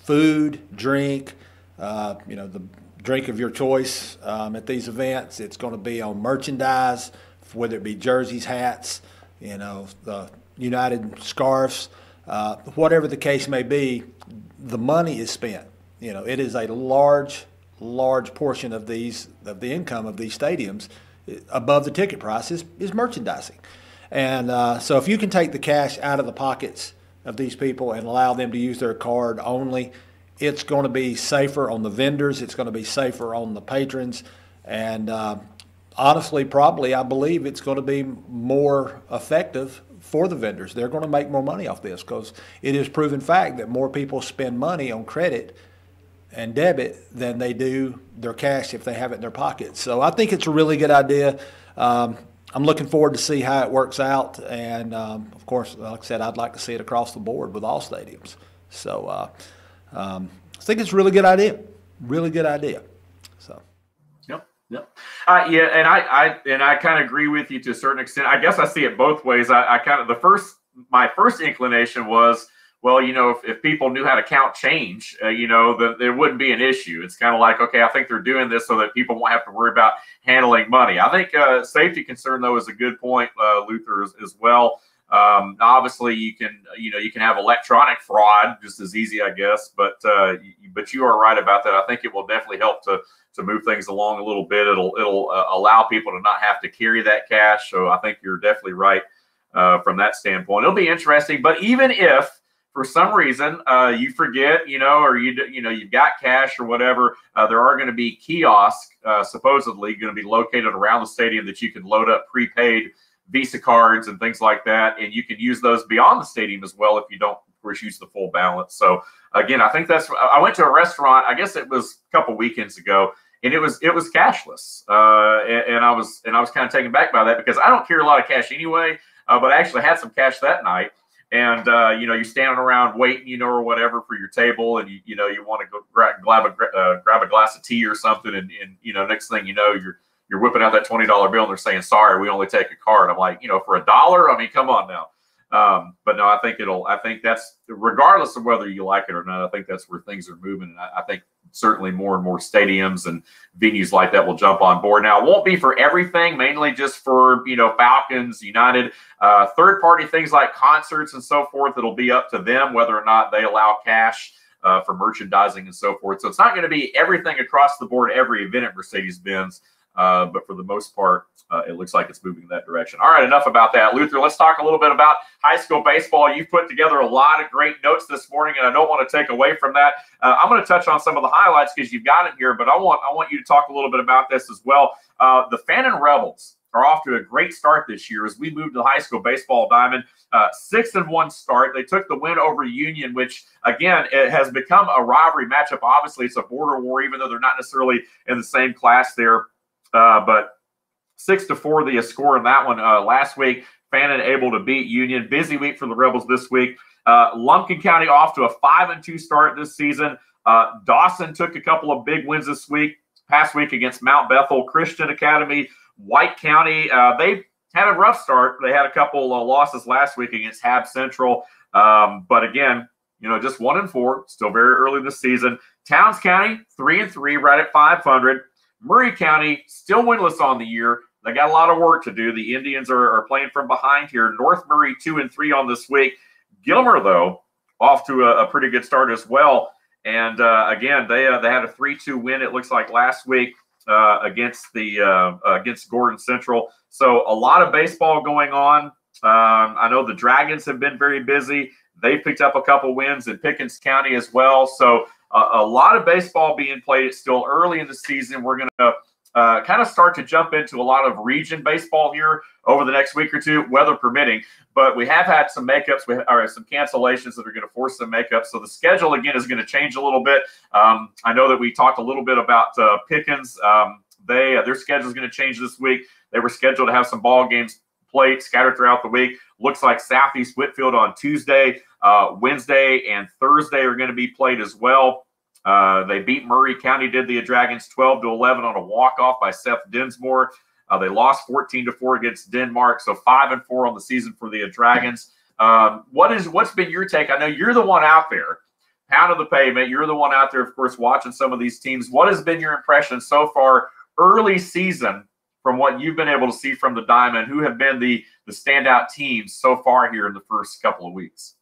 food, drink, the drink of your choice at these events. It's going to be on merchandise, whether it be jerseys, hats, the United scarves, whatever the case may be. The money is spent. It is a large portion of the income of these stadiums above the ticket price is merchandising. And so if you can take the cash out of the pockets of these people and allow them to use their card only, it's going to be safer on the vendors. It's going to be safer on the patrons. And honestly, probably, I believe it's going to be more effective for the vendors. They're going to make more money off this because it is proven fact that more people spend money on credit and debit than they do their cash if they have it in their pockets. So I think it's a really good idea. I'm looking forward to see how it works out. And, of course, like I said, I'd like to see it across the board with all stadiums. So I think it's a really good idea. Really good idea. So. Yep. Yeah, and I kind of agree with you to a certain extent. I guess I see it both ways. My first inclination was, well, if people knew how to count change, then there wouldn't be an issue. It's kind of like, okay, I think they're doing this so that people won't have to worry about handling money. I think safety concern, though, is a good point, Luther, as well. Obviously, you can have electronic fraud just as easy, I guess. But you are right about that. I think it will definitely help to move things along a little bit. It'll allow people to not have to carry that cash. So I think you're definitely right from that standpoint. It'll be interesting. But even if for some reason you forget, or you've got cash or whatever, there are going to be kiosks supposedly going to be located around the stadium that you can load up prepaid Visa cards and things like that, and you can use those beyond the stadium as well if you don't, of course, use the full balance. So again, I think I went to a restaurant, I guess it was a couple weekends ago, and it was cashless, and I was kind of taken back by that because I don't carry a lot of cash anyway, but I actually had some cash that night. And, you're standing around waiting, or whatever for your table, and, you want to go grab a glass of tea or something. And next thing you know, you're whipping out that $20 bill and they're saying, sorry, we only take a card. I'm like, for $1, I mean, come on now. But no, I think that's regardless of whether you like it or not, I think that's where things are moving. And I think certainly more and more stadiums and venues like that will jump on board. Now, it won't be for everything, mainly just for, Falcons, United, third-party things like concerts and so forth. It'll be up to them whether or not they allow cash for merchandising and so forth. So it's not going to be everything across the board, every event at Mercedes-Benz. But for the most part, it looks like it's moving in that direction. All right, enough about that. Luther, let's talk a little bit about high school baseball. You've put together a lot of great notes this morning, and I don't want to take away from that. I'm going to touch on some of the highlights because you've got it here, but I want you to talk a little bit about this as well. The FYN Rebels are off to a great start this year as we move to the high school baseball diamond. 6-1 start. They took the win over Union, which, again, it has become a rivalry matchup. Obviously, it's a border war, even though they're not necessarily in the same class there. But 6-4 the score in that one last week. FYN able to beat Union. Busy week for the Rebels this week. Lumpkin County off to a 5-2 start this season. Dawson took a couple of big wins this past week against Mount Bethel Christian Academy. White County, they had a rough start. They had a couple losses last week against Hab Central. But again, just 1-4, still very early this season. Towns County, 3-3, right at 500. Murray County, still winless on the year. They got a lot of work to do. The Indians are playing from behind here. North Murray, 2-3 on this week. Gilmer, though, off to a pretty good start as well. And, again, they had a 3-2 win, it looks like, last week against Gordon Central. So a lot of baseball going on. I know the Dragons have been very busy. They picked up a couple wins in Pickens County as well. So a lot of baseball being played. It's still early in the season. We're going to kind of start to jump into a lot of region baseball here over the next week or two, weather permitting. But we have had some makeups, or some cancellations that are going to force some makeups. So the schedule, again, is going to change a little bit. I know that we talked a little bit about Pickens. Their schedule is going to change this week. They were scheduled to have some ball games played scattered throughout the week. Looks like Southeast Whitfield on Tuesday, Wednesday, and Thursday are going to be played as well. They beat Murray County, did the Dragons 12-11 on a walk-off by Seth Dinsmore. They lost 14-4 against Denmark, so 5-4 on the season for the Dragons. What's been your take? I know you're the one out there, pound of the pavement. You're the one out there, of course, watching some of these teams. What has been your impression so far, early season, from what you've been able to see from the Diamond? Who have been the standout teams so far here in the first couple of weeks?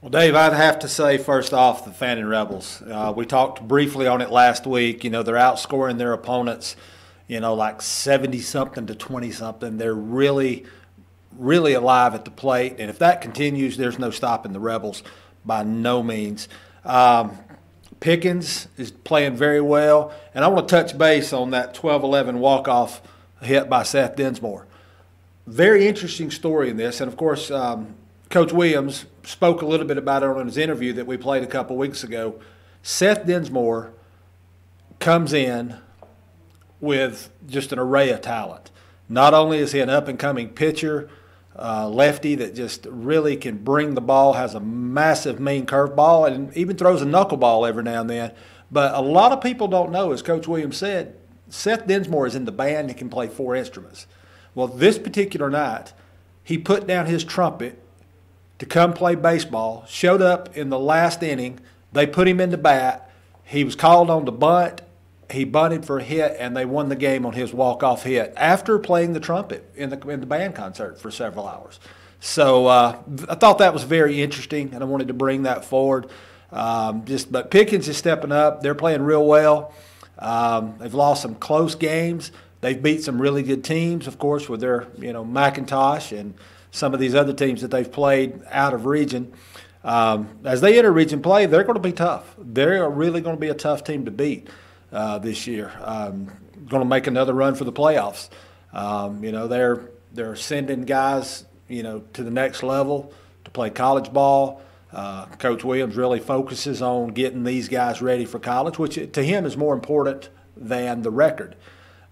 Well, Dave, I'd have to say, first off, the Fannin Rebels. We talked briefly on it last week. They're outscoring their opponents, like 70-something to 20-something. They're really, really alive at the plate. And if that continues, there's no stopping the Rebels by no means. Pickens is playing very well. And I want to touch base on that 12-11 walk-off hit by Seth Dinsmore. Very interesting story in this. And, of course, Coach Williams spoke a little bit about it on his interview that we played a couple weeks ago. Seth Dinsmore comes in with just an array of talent. Not only is he an up-and-coming pitcher, lefty that just really can bring the ball, has a massive mean curveball, and even throws a knuckleball every now and then. But a lot of people don't know, as Coach Williams said, Seth Dinsmore is in the band and can play 4 instruments. Well, this particular night, he put down his trumpet to come play baseball, showed up in the last inning. They put him in the bat. He was called on to bunt. He bunted for a hit, and they won the game on his walk-off hit after playing the trumpet in the band concert for several hours. So I thought that was very interesting, and I wanted to bring that forward. But Pickens is stepping up. They're playing real well. They've lost some close games. They've beat some really good teams, of course, with their McIntosh and some of these other teams that they've played out of region. As they enter region play, they're going to be tough. They're really going to be a tough team to beat this year. Going to make another run for the playoffs. They're sending guys, to the next level to play college ball. Coach Williams really focuses on getting these guys ready for college, which to him is more important than the record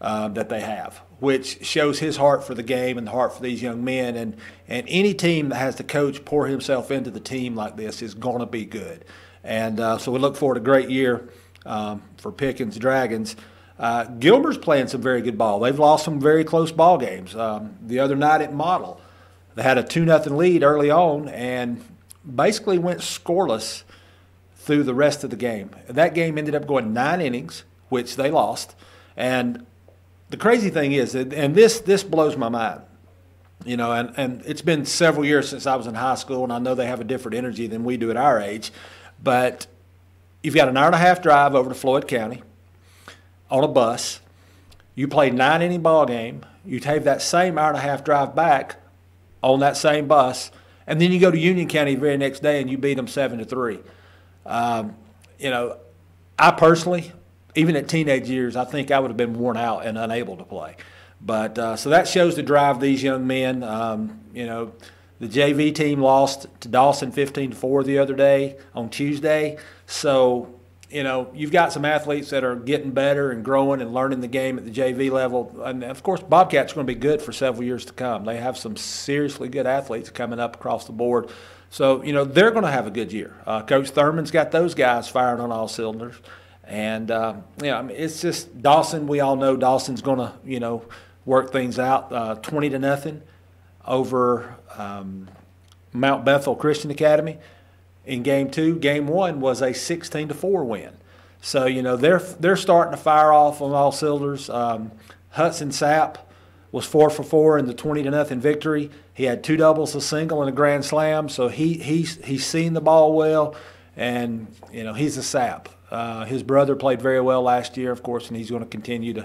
that they have, which shows his heart for the game and the heart for these young men. And any team that has the coach pour himself into the team like this is going to be good. And so we look forward to a great year for Pickens Dragons. Gilmer's playing some very good ball. They've lost some very close ball games. The other night at Model, they had a 2-0 lead early on and basically went scoreless through the rest of the game. And that game ended up going 9 innings, which they lost. And the crazy thing is, and this blows my mind, and it's been several years since I was in high school, and I know they have a different energy than we do at our age, but you've got an hour-and-a-half drive over to Floyd County on a bus. You play 9-inning ball game. You take that same hour-and-a-half drive back on that same bus, and then you go to Union County the very next day and you beat them 7-3. I personally, even at teenage years, I think I would have been worn out and unable to play. But so that shows the drive these young men. The JV team lost to Dawson 15-4 the other day on Tuesday. So, you've got some athletes that are getting better and growing and learning the game at the JV level. And, of course, Bobcats are going to be good for several years to come. They have some seriously good athletes coming up across the board. So, they're going to have a good year. Coach Thurman's got those guys firing on all cylinders. And, it's just Dawson. We all know Dawson's going to, work things out 20-0 over Mount Bethel Christian Academy in Game 2. Game 1 was a 16-4 win. So, they're starting to fire off on all cylinders. Hudson Sapp was 4 for 4 in the 20-0 victory. He had 2 doubles, a single, and a grand slam. So he's seen the ball well, and, he's a Sapp. His brother played very well last year, of course, and he's going to continue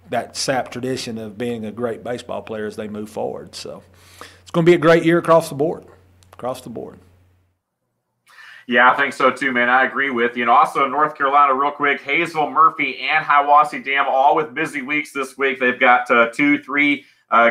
that Sapp tradition of being a great baseball player as they move forward. So it's going to be a great year across the board. Yeah, I think so too, man. I agree with you. And also North Carolina, real quick, Hayesville, Murphy, and Hiawassee Dam, all with busy weeks this week. They've got 2-3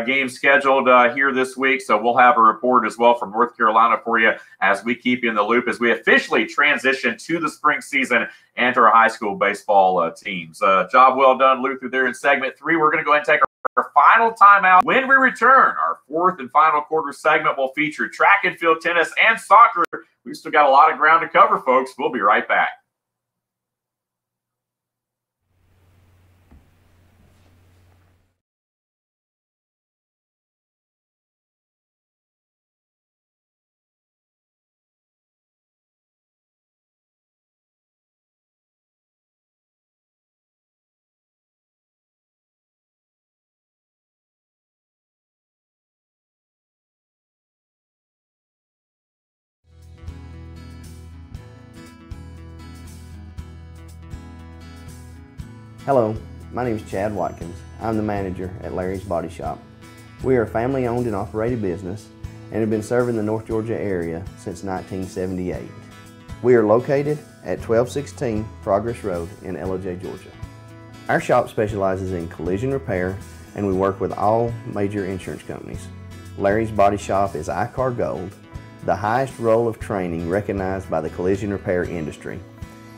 games scheduled here this week. So we'll have a report as well from North Carolina for you as we keep you in the loop as we officially transition to the spring season and to our high school baseball teams. Job well done, Luther, there in segment 3. We're going to go ahead and take our final timeout. When we return, our fourth and final quarter segment will feature track and field, tennis, and soccer. We've still got a lot of ground to cover, folks. We'll be right back. Hello, my name is Chad Watkins. I'm the manager at Larry's Body Shop. We are a family-owned and operated business and have been serving the North Georgia area since 1978. We are located at 1216 Progress Road in LJ, Georgia. Our shop specializes in collision repair and we work with all major insurance companies. Larry's Body Shop is ICAR Gold, the highest role of training recognized by the collision repair industry.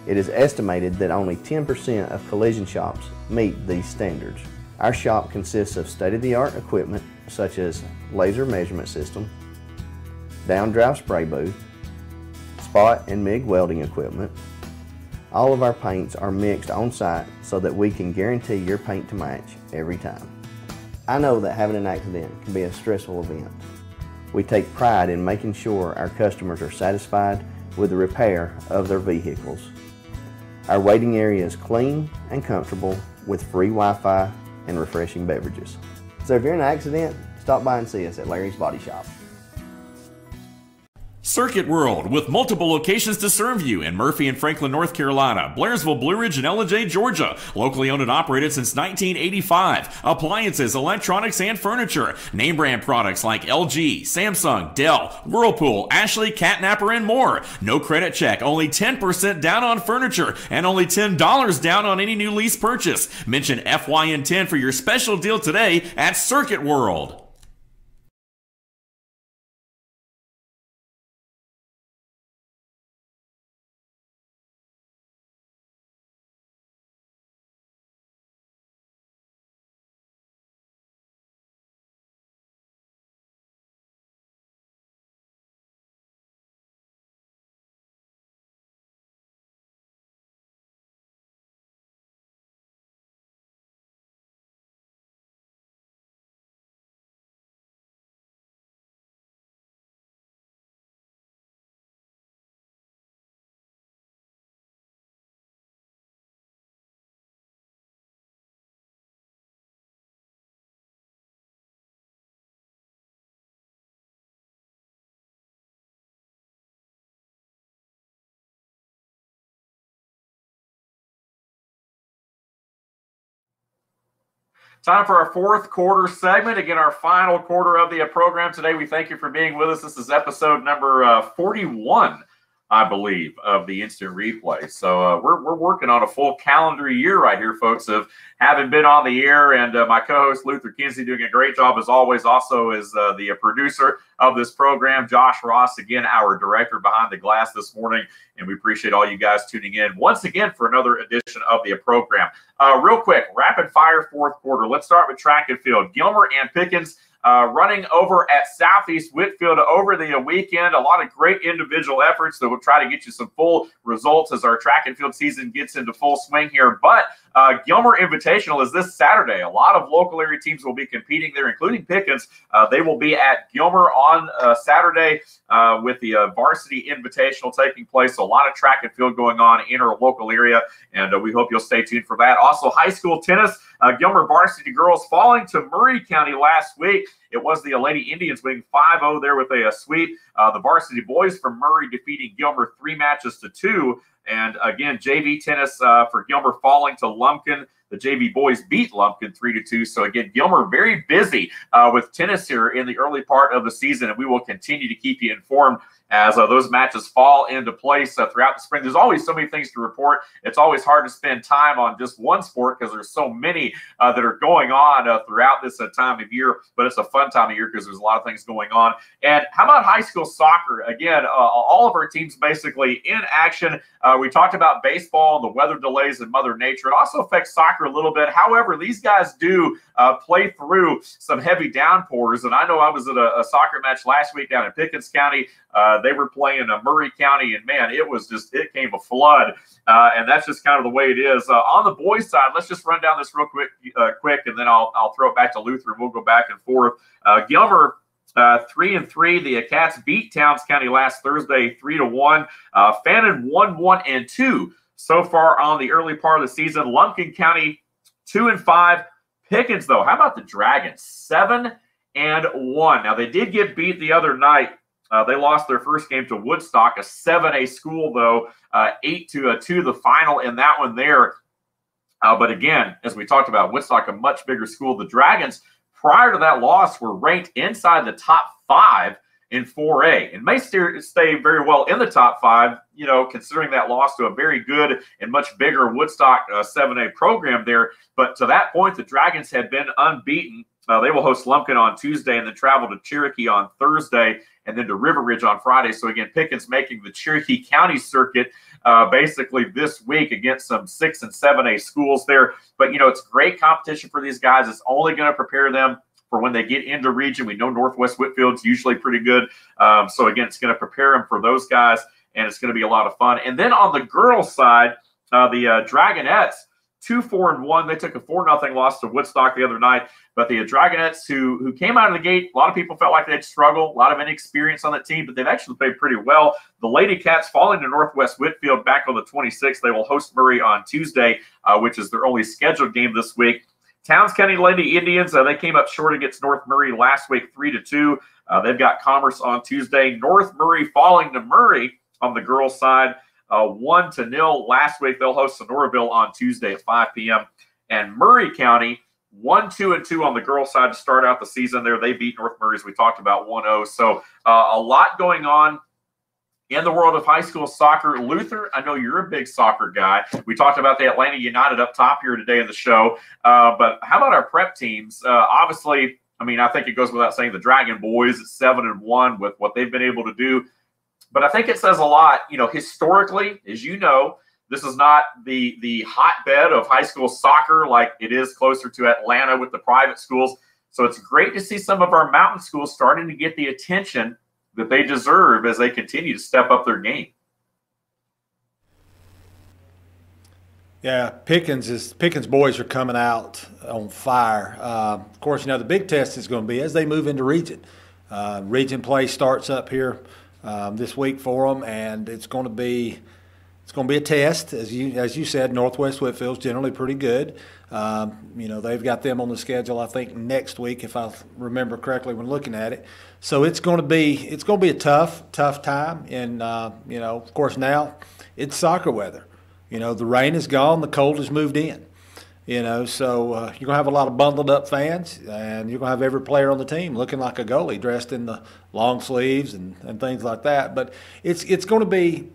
It is estimated that only 10% of collision shops meet these standards. Our shop consists of state-of-the-art equipment such as laser measurement system, down-drive spray booth, spot and MIG welding equipment. All of our paints are mixed on site so that we can guarantee your paint to match every time. I know that having an accident can be a stressful event. We take pride in making sure our customers are satisfied with the repair of their vehicles. Our waiting area is clean and comfortable with free Wi-Fi and refreshing beverages. So if you're in an accident, stop by and see us at Larry's Body Shop. Circuit World, with multiple locations to serve you in Murphy and Franklin, North Carolina, Blairsville, Blue Ridge, and Ellijay, Georgia. Locally owned and operated since 1985. Appliances, electronics, and furniture. Name brand products like LG, Samsung, Dell, Whirlpool, Ashley, Catnapper, and more. No credit check, only 10% down on furniture, and only $10 down on any new lease purchase. Mention FYN 10 for your special deal today at Circuit World. Time for our fourth quarter segment. Again, our final quarter of the program today. We thank you for being with us. This is episode number 41, I believe, of the Instant Replay. So we're working on a full calendar year right here, folks, of having been on the air. And my co-host, Luther Kinsey, doing a great job as always. Also is the producer of this program, Josh Ross, again, our director behind the glass this morning. And we appreciate all you guys tuning in once again for another edition of the program. Real quick, rapid fire fourth quarter. Let's start with track and field. Gilmer and Pickens running over at Southeast Whitfield over the weekend. A lot of great individual efforts that will try to get you some full results as our track and field season gets into full swing here. But Gilmer Invitational is this Saturday. A lot of local area teams will be competing there, including Pickens. They will be at Gilmer on Saturday with the Varsity Invitational taking place. So a lot of track and field going on in our local area, and we hope you'll stay tuned for that. Also, high school tennis. Gilmer varsity girls falling to Murray County last week. It was the Lady Indians winning 5-0 there with a sweep. The varsity boys from Murray defeating Gilmer 3 matches to 2. And again, JV tennis for Gilmer falling to Lumpkin. The JV boys beat Lumpkin 3-2. So again, Gilmer very busy with tennis here in the early part of the season, and we will continue to keep you informed as those matches fall into place throughout the spring. There's always so many things to report. It's always hard to spend time on just one sport because there's so many that are going on throughout this time of year, but it's a fun time of year because there's a lot of things going on. And how about high school soccer? Again, all of our teams basically in action. We talked about baseball and the weather delays and Mother Nature. It also affects soccer a little bit. However, these guys do play through some heavy downpours. And I know I was at a soccer match last week down in Pickens County. They were playing Murray County, and man, it came a flood. And that's just kind of the way it is. On the boys' side, let's just run down this real quick, and then I'll throw it back to Luther, and we'll go back and forth. Gilmer, 3-3. The Cats beat Towns County last Thursday 3-1. Fannin 1-1-2 so far on the early part of the season. Lumpkin County 2-5. Pickens, though, how about the Dragons? 7-1. Now they did get beat the other night. They lost their first game to Woodstock, a 7A school, though, 8-2, the final in that one there. But again, as we talked about, Woodstock, a much bigger school. The Dragons, prior to that loss, were ranked inside the top 5 in 4A and may stay very well in the top 5, considering that loss to a very good and much bigger Woodstock 7A program there. But to that point, the Dragons had been unbeaten. They will host Lumpkin on Tuesday and then travel to Cherokee on Thursday and then to River Ridge on Friday. So, again, Pickens making the Cherokee County circuit basically this week against some 6 and 7A schools there. But, it's great competition for these guys. It's only going to prepare them for when they get into region. We know Northwest Whitfield's usually pretty good. So, again, it's going to prepare them for those guys, and it's going to be a lot of fun. And then on the girls' side, the Dragonettes, 2-4-1. They took a 4-0 loss to Woodstock the other night. But the Dragonettes, who came out of the gate, a lot of people felt like they'd struggle, a lot of inexperience on that team, but they've actually played pretty well. The Lady Cats falling to Northwest Whitfield back on the 26th. They will host Murray on Tuesday, which is their only scheduled game this week. Towns County Lady Indians, they came up short against North Murray last week, 3-2. They've got Commerce on Tuesday. North Murray falling to Murray on the girls' side, 1-0 last week. They'll host Sonoraville on Tuesday at 5 p.m. And Murray County, 1-2-2 on the girls' side to start out the season there. They beat North Murray, as we talked about, 1-0. So a lot going on in the world of high school soccer. Luther, I know you're a big soccer guy. We talked about the Atlanta United up top here today in the show. But how about our prep teams? Obviously, I think it goes without saying the Dragon Boys at 7-1 with what they've been able to do. But I think it says a lot, historically, as you know, this is not the hotbed of high school soccer like it is closer to Atlanta with the private schools. So it's great to see some of our mountain schools starting to get the attention that they deserve as they continue to step up their game. Yeah, Pickens boys are coming out on fire. Of course, the big test is going to be as they move into region. Region play starts up here this week for them, and it's going to be a test. As you said, Northwest Whitfield's generally pretty good. They've got them on the schedule, I think, next week, if I remember correctly when looking at it. So it's going to be a tough time. And of course, now it's soccer weather. The rain is gone, the cold has moved in. So you're going to have a lot of bundled up fans, and you're going to have every player on the team looking like a goalie, dressed in the long sleeves and things like that. But it's going to be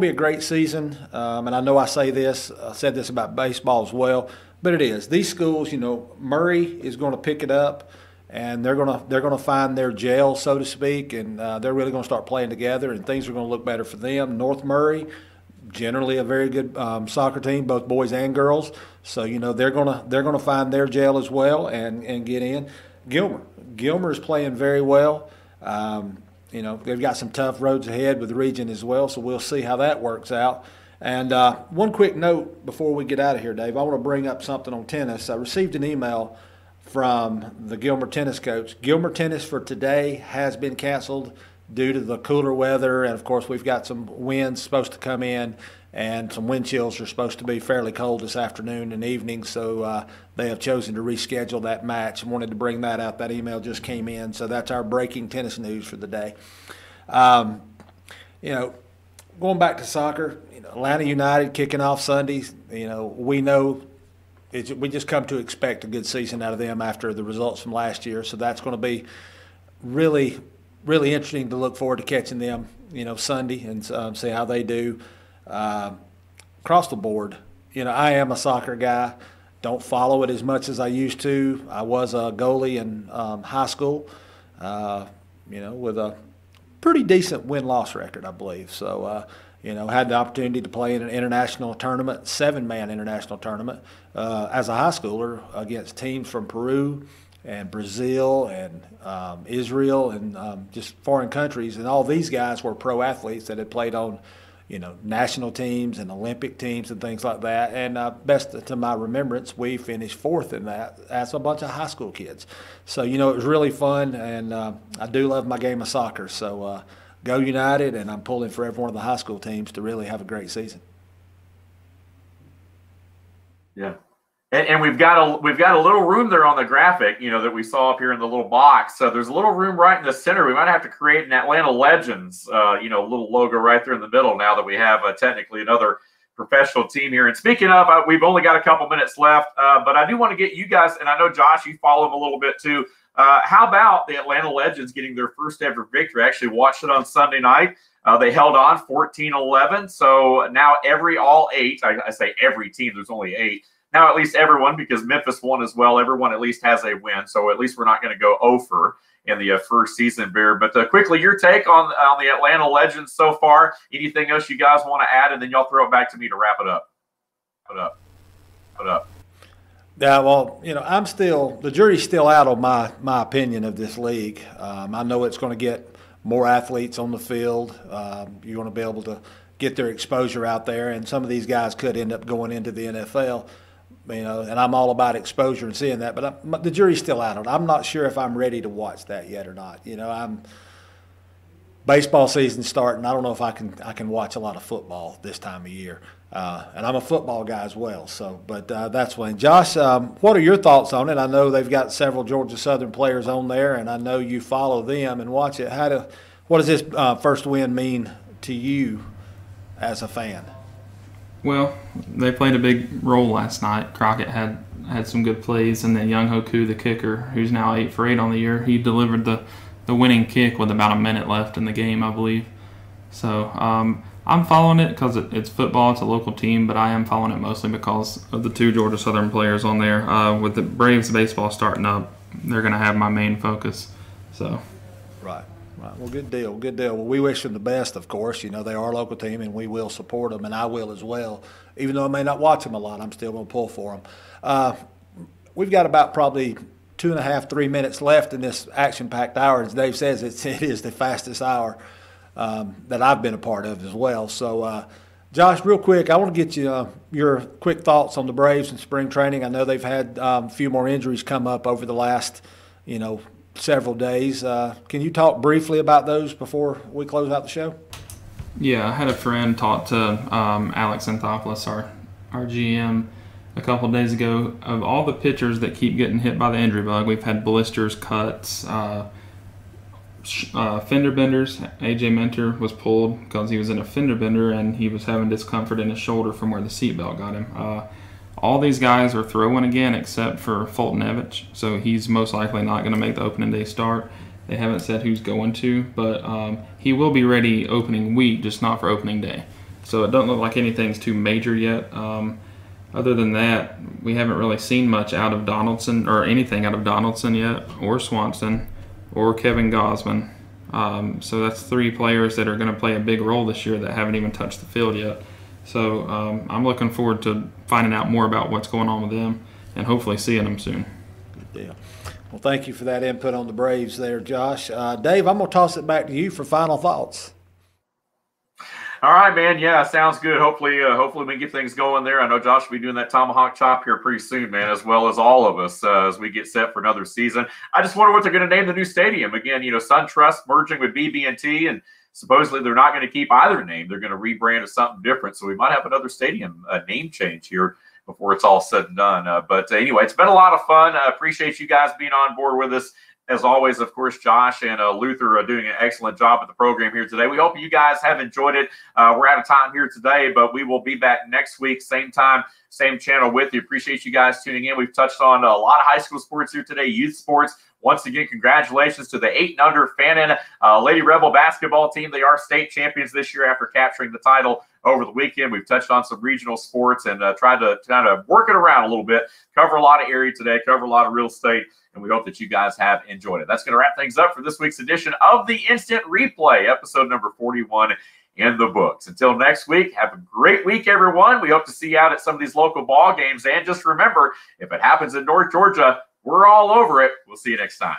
a great season. And I know I said this about baseball as well, but it is. These schools, Murray is going to pick it up, and they're going to find their gel, so to speak, and they're really going to start playing together, and things are going to look better for them. North Murray, generally a very good soccer team, both boys and girls. So they're gonna find their gel as well and get in. Gilmer is playing very well. They've got some tough roads ahead with the region as well, so we'll see how that works out. And one quick note before we get out of here, Dave, I want to bring up something on tennis. I received an email from the Gilmer tennis coach. Gilmer tennis for today has been canceled due to the cooler weather, and of course we've got some winds supposed to come in, and some wind chills are supposed to be fairly cold this afternoon and evening, so they have chosen to reschedule that match. I wanted to bring that out. That email just came in, so that's our breaking tennis news for the day. Going back to soccer, Atlanta United kicking off Sunday, we know we just come to expect a good season out of them after the results from last year. So that's going to be really, really interesting to look forward to catching them, Sunday and see how they do. Across the board, I am a soccer guy. Don't follow it as much as I used to. I was a goalie in high school, with a pretty decent win-loss record, I believe. So, had the opportunity to play in an international tournament, 7-man international tournament, as a high schooler against teams from Peru and Brazil and Israel and just foreign countries. And all these guys were pro athletes that had played on, national teams and Olympic teams and things like that. And best to my remembrance, we finished 4th in that as a bunch of high school kids. So, it was really fun, and I do love my game of soccer. So go United, and I'm pulling for every one of the high school teams to really have a great season. Yeah. And we've got a little room there on the graphic, that we saw up here in the little box. So there's a little room right in the center. We might have to create an Atlanta Legends, little logo right there in the middle now that we have technically another professional team here. And speaking of, we've only got a couple minutes left, but I do want to get you guys, and I know, Josh, you follow them a little bit too. How about the Atlanta Legends getting their first ever victory? I actually watched it on Sunday night. They held on 14-11. So now all 8, I say every team, there's only 8. Now at least everyone, because Memphis won as well, everyone at least has a win. So at least we're not going to go over in the first season, Bear. But quickly, your take on the Atlanta Legends so far. Anything else you guys want to add? And then y'all throw it back to me to wrap it up. Put up. Yeah, well, the jury's still out on my opinion of this league. I know it's going to get more athletes on the field. You're going to be able to get their exposure out there, and some of these guys could end up going into the NFL. And I'm all about exposure and seeing that, but the jury's still out on it. I'm not sure if I'm ready to watch that yet or not. Baseball season's starting. I don't know if I can watch a lot of football this time of year, and I'm a football guy as well. So, but that's when. Josh, what are your thoughts on it? I know they've got several Georgia Southern players on there, and I know you follow them and watch it. What does this first win mean to you as a fan? Well, they played a big role last night. Crockett had some good plays, and then Young Hoku, the kicker, who's now 8 for 8 on the year, he delivered the winning kick with about a minute left in the game, I believe. So I'm following it because it's football, it's a local team, but I am following it mostly because of the 2 Georgia Southern players on there. With the Braves baseball starting up, they're going to have my main focus. So. Right. Well, good deal. Well, we wish them the best, of course. They are a local team, and we will support them, and I will as well. Even though I may not watch them a lot, I'm still going to pull for them. We've got about probably 2.5, 3 minutes left in this action-packed hour. As Dave says, it is the fastest hour that I've been a part of as well. So, Josh, real quick, I want to get you your quick thoughts on the Braves and spring training. I know they've had a few more injuries come up over the last, several days. Can you talk briefly about those before we close out the show? Yeah, I had a friend talk to Alex Anthopoulos, our GM, a couple of days ago. Of all the pitchers that keep getting hit by the injury bug, we've had blisters, cuts, fender benders. AJ Mentor was pulled because he was in a fender bender and he was having discomfort in his shoulder from where the seatbelt got him. All these guys are throwing again except for Fulton Evich, so he's most likely not going to make the opening day start. They haven't said who's going to, but he will be ready opening week, just not for opening day. So it doesn't look like anything's too major yet. Other than that, we haven't really seen much out of Donaldson or anything out of Donaldson yet, or Swanson, or Kevin Gosman. So that's 3 players that are going to play a big role this year that haven't even touched the field yet. So I'm looking forward to finding out more about what's going on with them and hopefully seeing them soon. Good deal. Well, thank you for that input on the Braves there, Josh. Dave, I'm going to toss it back to you for final thoughts. All right, man. Yeah, sounds good. Hopefully we can get things going there. I know Josh will be doing that tomahawk chop here pretty soon, man, as well as all of us as we get set for another season. I just wonder what they're going to name the new stadium. Again, SunTrust merging with BB&T, and supposedly they're not going to keep either name. They're going to rebrand as something different. So we might have another stadium name change here before it's all said and done. But anyway, it's been a lot of fun. I appreciate you guys being on board with us. As always, of course, Josh and Luther are doing an excellent job at the program here today. We hope you guys have enjoyed it. We're out of time here today, but we will be back next week, same time, same channel with you. Appreciate you guys tuning in. We've touched on a lot of high school sports here today, youth sports. Once again, congratulations to the 8-0 FYN Lady Rebel basketball team. They are state champions this year after capturing the title over the weekend. We've touched on some regional sports and tried to kind of work it around a little bit, cover a lot of area today, cover a lot of real estate, and we hope that you guys have enjoyed it. That's going to wrap things up for this week's edition of the Instant Replay, episode number 41 in the books. Until next week, have a great week, everyone. We hope to see you out at some of these local ball games. And just remember, if it happens in North Georgia, we're all over it. We'll see you next time.